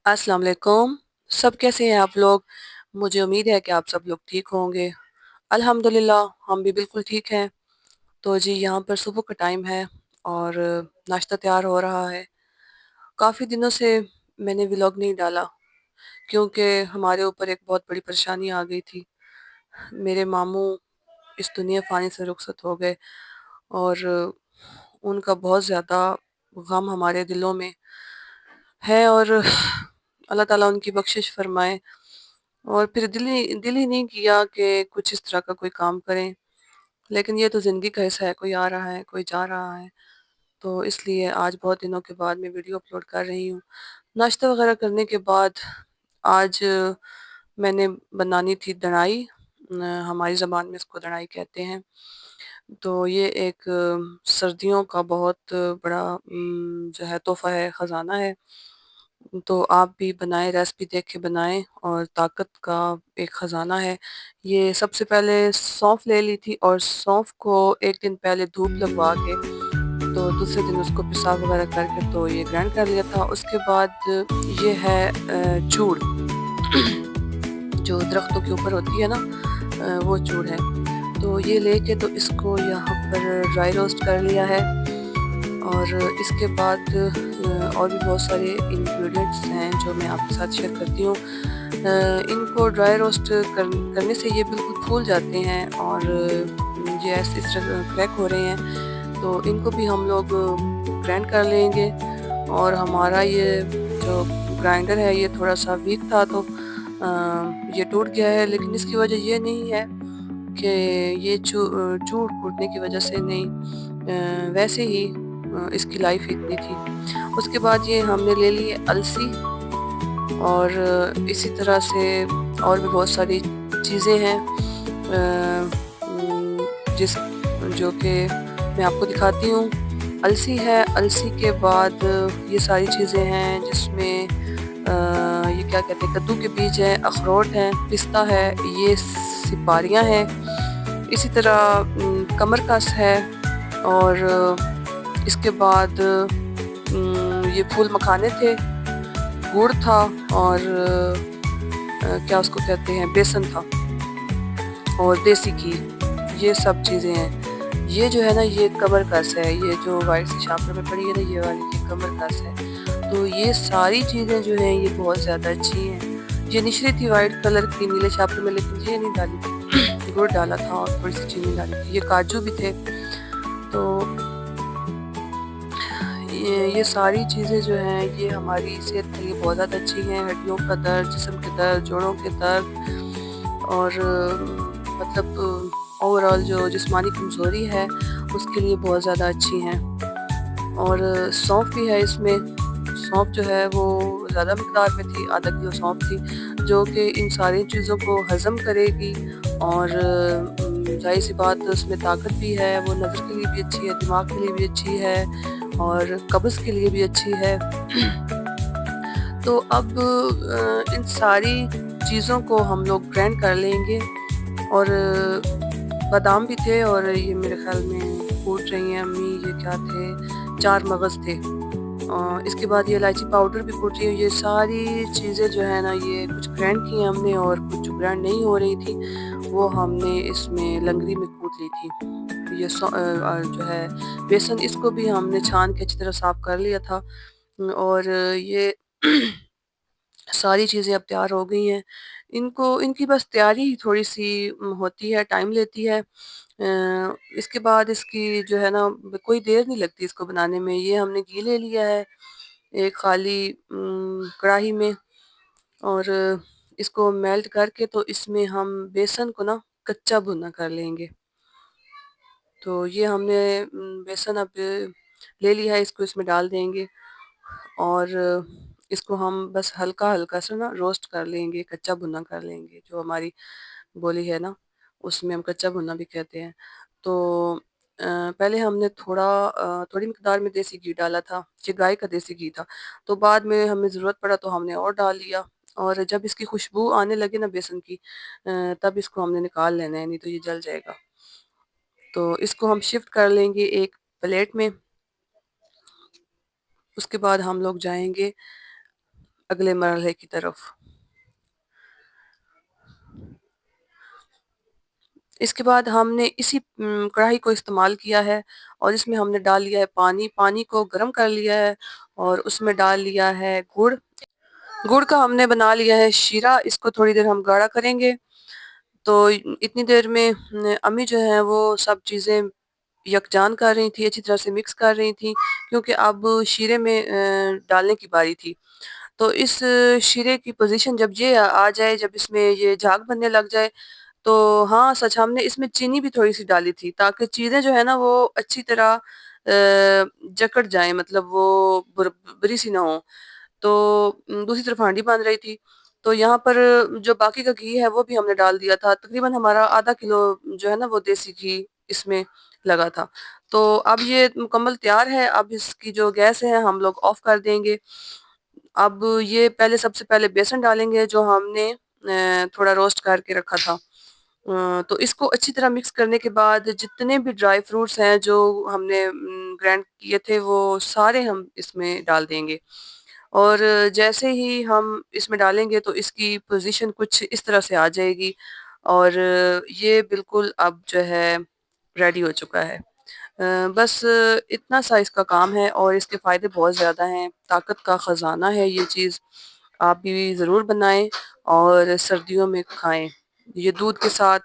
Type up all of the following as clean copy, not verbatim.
अस्सलाम वालेकुम। सब कैसे हैं आप लोग? मुझे उम्मीद है कि आप सब लोग ठीक होंगे। अल्हम्दुलिल्लाह हम भी बिल्कुल ठीक हैं। तो जी यहाँ पर सुबह का टाइम है और नाश्ता तैयार हो रहा है। काफ़ी दिनों से मैंने व्लॉग नहीं डाला क्योंकि हमारे ऊपर एक बहुत बड़ी परेशानी आ गई थी। मेरे मामू इस दुनिया फ़ानी से रुखसत हो गए और उनका बहुत ज़्यादा गम हमारे दिलों में है और अल्लाह ताला उनकी बख्शिश फ़रमाए। और फिर दिल ही नहीं किया कि कुछ इस तरह का कोई काम करें, लेकिन ये तो ज़िंदगी का हिस्सा है, कोई आ रहा है, कोई जा रहा है, तो इसलिए आज बहुत दिनों के बाद मैं वीडियो अपलोड कर रही हूँ। नाश्ता वग़ैरह करने के बाद आज मैंने बनानी थी दड़ाई। हमारी ज़बान में इसको दड़ाई कहते हैं। तो ये एक सर्दियों का बहुत बड़ा जो है तोहफ़ा है, ख़ज़ाना है। तो आप भी बनाएँ, रेसिपी देख के बनाएँ और ताकत का एक ख़ज़ाना है। ये सबसे पहले सौंफ ले ली थी और सौंफ को 1 दिन पहले धूप लगवा के, तो दूसरे दिन उसको पिसा वग़ैरह करके तो ये ग्राइंड कर लिया था। उसके बाद ये है चूड़ जो दरख्तों के ऊपर होती है ना, वो चूड़ है। तो ये लेके तो इसको यहाँ पर ड्राई रोस्ट कर लिया है और इसके बाद और भी बहुत सारे इंग्रेडिएंट्स हैं जो मैं आपके साथ शेयर करती हूँ। इनको ड्राई रोस्ट करने से ये बिल्कुल फूल जाते हैं और ये ऐसे इस तरह क्रैक हो रहे हैं, तो इनको भी हम लोग ग्राइंड कर लेंगे। और हमारा ये जो ग्राइंडर है ये थोड़ा-सा वीक था, तो ये टूट गया है, लेकिन इसकी वजह ये नहीं है कि ये चूड़ टूटने की वजह से नहीं, वैसे ही इसकी लाइफ इतनी थी। उसके बाद ये हमने ले ली है अलसी और इसी तरह से और भी बहुत सारी चीज़ें हैं जिस जो कि मैं आपको दिखाती हूँ। अलसी है, अलसी के बाद ये सारी चीज़ें हैं जिसमें ये क्या कहते हैं, कद्दू के बीज हैं, अखरोट हैं, पिस्ता है, ये सिपारियाँ हैं। इसी तरह कमरकस है और इसके बाद ये फूल मखाने थे, गुड़ था और क्या उसको कहते हैं, बेसन था और देसी घी, ये सब चीज़ें हैं। ये जो है ना, ये कमरकस है, ये जो व्हाइट सी शापर में पड़ी है ना, ये वाली ये कमरकस है। तो ये सारी चीज़ें जो हैं ये बहुत ज़्यादा अच्छी हैं। ये निशरी थी व्हाइट कलर की नीले शापर में, लेकिन ये नहीं डाली थी, गुड़ डाला था और थोड़ी-सी चीनी डाली थी। ये काजू भी थे। तो ये सारी चीज़ें जो हैं ये हमारी सेहत के लिए बहुत ज़्यादा अच्छी हैं। हड्डियों का दर्द, जिस्म के दर्द, जोड़ों के दर्द और मतलब ओवरऑल जो जिस्मानी कमज़ोरी है उसके लिए बहुत ज़्यादा अच्छी हैं। और सौंफ भी है इसमें। सौंफ जो है वो ज़्यादा मिक़दार में थी, आधा किलो सौंफ थी, जो कि इन सारी चीज़ों को हज़म करेगी और ज़ाहिर-सी बात उसमें ताकत भी है, वो नज़र के लिए भी अच्छी है, दिमाग के लिए भी अच्छी है और कब्ज़ के लिए भी अच्छी है। तो अब इन सारी चीज़ों को हम लोग ग्राइंड कर लेंगे और बादाम भी थे और ये मेरे ख़्याल में कूट रही हैं अम्मी, ये क्या थे, 4 मगज़ थे। इसके बाद ये इलायची पाउडर भी कूट रही हूँ। ये सारी चीज़ें जो है ना ये कुछ ग्राइंड की हमने और कुछ जो ग्राइंड नहीं हो रही थी वो हमने इसमें लंगड़ी में कूट ली थी। ये जो है बेसन, इसको भी हमने छान के अच्छी तरह साफ़ कर लिया था और ये सारी चीज़ें अब तैयार हो गई हैं। इनकी बस तैयारी ही थोड़ी-सी होती है, टाइम लेती है। इसके बाद इसकी जो है ना कोई देर नहीं लगती इसको बनाने में। ये हमने घी ले लिया है एक खाली कढ़ाई में और इसको मेल्ट करके तो इसमें हम बेसन को ना कच्चा भुना कर लेंगे। तो ये हमने बेसन अब ले लिया है, इसको इसमें डाल देंगे और इसको हम बस हल्का-हल्का सा ना रोस्ट कर लेंगे, कच्चा भुना कर लेंगे। जो हमारी बोली है ना, उसमें हम कच्चा भुना भी कहते हैं। तो पहले हमने थोड़ी मिकदार में देसी घी डाला था, ये गाय का देसी घी था। तो बाद में हमें ज़रूरत पड़ा तो हमने और डाल लिया और जब इसकी खुशबू आने लगे ना बेसन की, तब इसको हमने निकाल लेना है, नहीं तो ये जल जाएगा। तो इसको हम शिफ्ट कर लेंगे एक प्लेट में। उसके बाद हम लोग जाएँगे अगले मरहले की तरफ। इसके बाद हमने इसी कढ़ाई को इस्तेमाल किया है और इसमें हमने डाल लिया है पानी। पानी को गर्म कर लिया है और उसमें डाल लिया है गुड़। गुड़ का हमने बना लिया है शीरा। इसको थोड़ी देर हम गाढ़ा करेंगे। तो इतनी देर में अम्मी जो है वो सब चीज़ें यकजान कर रही थी, अच्छी तरह से मिक्स कर रही थी, क्योंकि अब शीरे में डालने की बारी थी। तो इस शीरे की पोजीशन जब ये आ जाए, जब इसमें ये झाग बनने लग जाए, तो हाँ, सच हमने इसमें चीनी भी थोड़ी-सी डाली थी, ताकि चीज़ें जो है ना वो अच्छी तरह जकड़ जाएँ, मतलब वो बुरी-सी ना हों। तो दूसरी तरफ हांडी बन रही थी। तो यहाँ पर जो बाकी का घी है वो भी हमने डाल दिया था। तकरीबन हमारा आधा किलो जो है ना वो देसी घी इसमें लगा था। तो अब ये मुकम्मल तैयार है। अब इसकी जो गैस है हम लोग ऑफ कर देंगे। अब ये सबसे पहले बेसन डालेंगे जो हमने थोड़ा रोस्ट करके रखा था। तो इसको अच्छी तरह मिक्स करने के बाद जितने भी ड्राई फ्रूट्स हैं जो हमने ग्राइंड किए थे वो सारे हम इसमें डाल देंगे। और जैसे ही हम इसमें डालेंगे तो इसकी पोजीशन कुछ इस तरह से आ जाएगी और ये बिल्कुल अब जो है रेडी हो चुका है। बस इतना सा इसका काम है और इसके फ़ायदे बहुत ज़्यादा हैं। ताकत का ख़ज़ाना है ये चीज़। आप भी ज़रूर बनाएँ और सर्दियों में खाएँ। ये दूध के साथ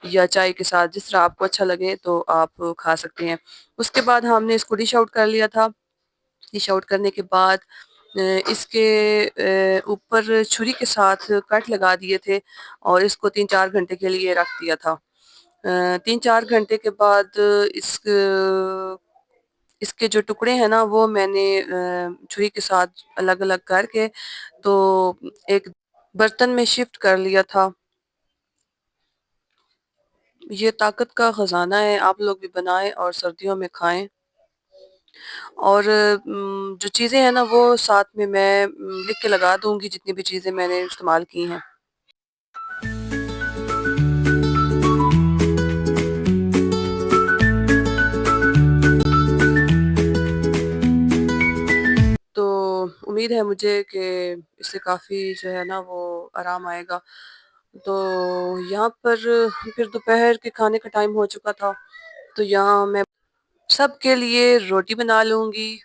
या चाय के साथ जिस तरह आपको अच्छा लगे तो आप खा सकते हैं। उसके बाद हमने इसको डिश आउट कर लिया था। डिश आउट करने के बाद इसके ऊपर छुरी के साथ कट लगा दिए थे और इसको 3-4 घंटे के लिए रख दिया था। 3-4 घंटे के बाद इस इसके जो टुकड़े हैं ना वो मैंने छुरी के साथ अलग-अलग करके तो एक बर्तन में शिफ्ट कर लिया था। ये ताकत का ख़ज़ाना है, आप लोग भी बनाएँ और सर्दियों में खाएँ। और जो चीज़ें हैं ना वो साथ में मैं लिख के लगा दूँगी जितनी भी चीज़ें मैंने इस्तेमाल की हैं। तो उम्मीद है मुझे कि इससे काफ़ी जो है ना वो आराम आएगा। तो यहाँ पर फिर दोपहर के खाने का टाइम हो चुका था, तो यहाँ मैं सबके लिए रोटी बना लूँगी।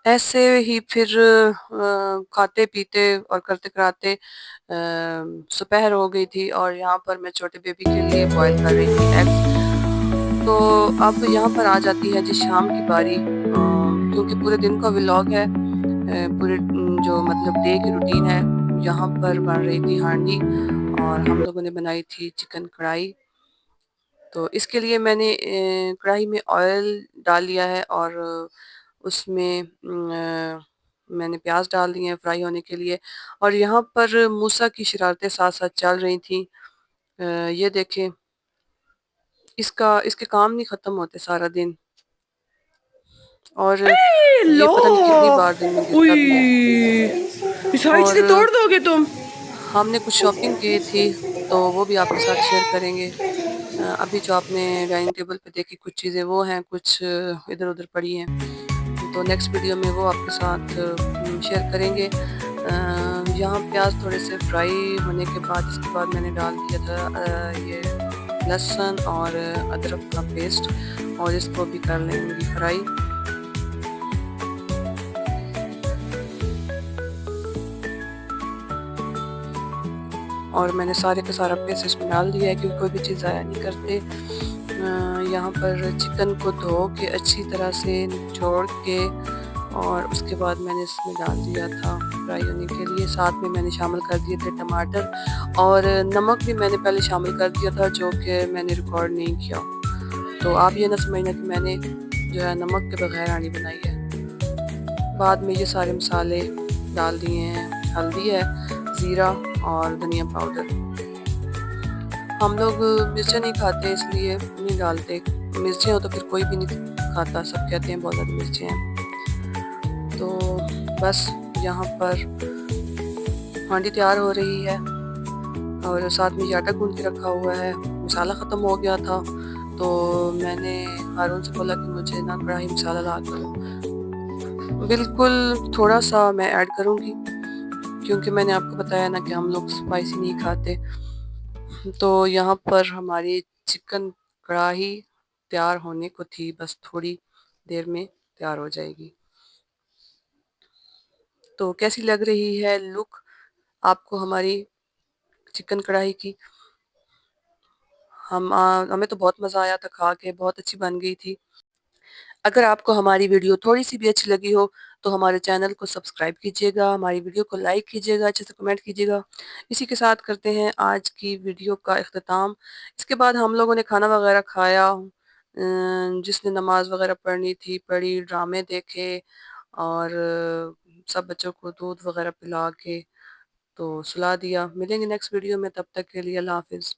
ऐसे ही फिर खाते-पीते और करते-कराते दोपहर हो गई थी और यहाँ पर मैं छोटे बेबी के लिए बॉयल कर रही थी एग्स। तो अब यहाँ पर आ जाती है जी शाम की बारी, क्योंकि पूरे दिन का व्लॉग है, पूरे जो मतलब डे की रूटीन है। यहाँ पर बन रही थी हांडी और हम लोगों ने बनाई थी चिकन कढ़ाई। तो इसके लिए मैंने कढ़ाई में ऑयल डाल लिया है और उसमें मैंने प्याज डाल दिए हैं फ्राई होने के लिए। और यहाँ पर मूसा की शरारतें साथ-साथ चल रही थी। ये देखें, इसके काम नहीं ख़त्म होते सारा दिन और ये पता नहीं कितनी लो, बार दिन में गिरता उई, भी है। ये सारी और चीजें तोड़ दोगे तुम? हमने कुछ शॉपिंग की थी तो वो भी आपके साथ शेयर करेंगे। अभी जो आपने डाइनिंग टेबल पे देखी कुछ चीज़ें वो हैं, कुछ इधर-उधर पड़ी हैं। तो नेक्स्ट वीडियो में वो आपके साथ शेयर करेंगे। यहाँ प्याज थोड़े से फ्राई होने के बाद इसके बाद मैंने डाल दिया था ये लहसुन और अदरक का पेस्ट और इसको भी कर लेंगे फ्राई। और मैंने सारे का सारा पेस्ट इसमें डाल दिया है क्योंकि कोई भी चीज़ ज़ाया नहीं करते। यहाँ पर चिकन को धो के अच्छी तरह से निचोड़ के और उसके बाद मैंने इसमें डाल दिया था फ्राई होने के लिए। साथ में मैंने शामिल कर दिए थे टमाटर और नमक भी मैंने पहले शामिल कर दिया था जो कि मैंने रिकॉर्ड नहीं किया। तो आप ये ना समझना कि मैंने जो है नमक के बगैर हांडी बनाई है। बाद में ये सारे मसाले डाल दिए हैं, हल्दी है, ज़ीरा और धनिया पाउडर। हम लोग मिर्चें नहीं खाते इसलिए नहीं डालते। मिर्चें हो तो फिर कोई भी नहीं खाता, सब कहते हैं बहुत ज़्यादा मिर्चें हैं। तो बस यहाँ पर हांडी तैयार हो रही है और साथ में ये आटा गूँध के रखा हुआ है। मसाला ख़त्म हो गया था, तो मैंने हारून से बोला कि मुझे ना कढ़ाई मसाला ला कर दो। बिल्कुल थोड़ा-सा मैं ऐड करूँगी, क्योंकि मैंने आपको बताया ना कि हम लोग स्पाइसी नहीं खाते। तो यहाँ पर हमारी चिकन कढ़ाई तैयार होने को थी, बस थोड़ी देर में तैयार हो जाएगी। तो कैसी लग रही है लुक आपको हमारी चिकन कढ़ाई की? हमें तो बहुत मज़ा आया था खा के, बहुत अच्छी बन गई थी। अगर आपको हमारी वीडियो थोड़ी-सी भी अच्छी लगी हो, तो हमारे चैनल को सब्सक्राइब कीजिएगा, हमारी वीडियो को लाइक कीजिएगा, अच्छे से कमेंट कीजिएगा। इसी के साथ करते हैं आज की वीडियो का इख्तिताम। इसके बाद हम लोगों ने खाना वगैरह खाया, जिसने नमाज़ वगैरह पढ़नी थी पढ़ी, ड्रामे देखे और सब बच्चों को दूध वगैरह पिला के तो सुला दिया। मिलेंगे नेक्स्ट वीडियो में, तब तक के लिए अल्लाह हाफ़िज़।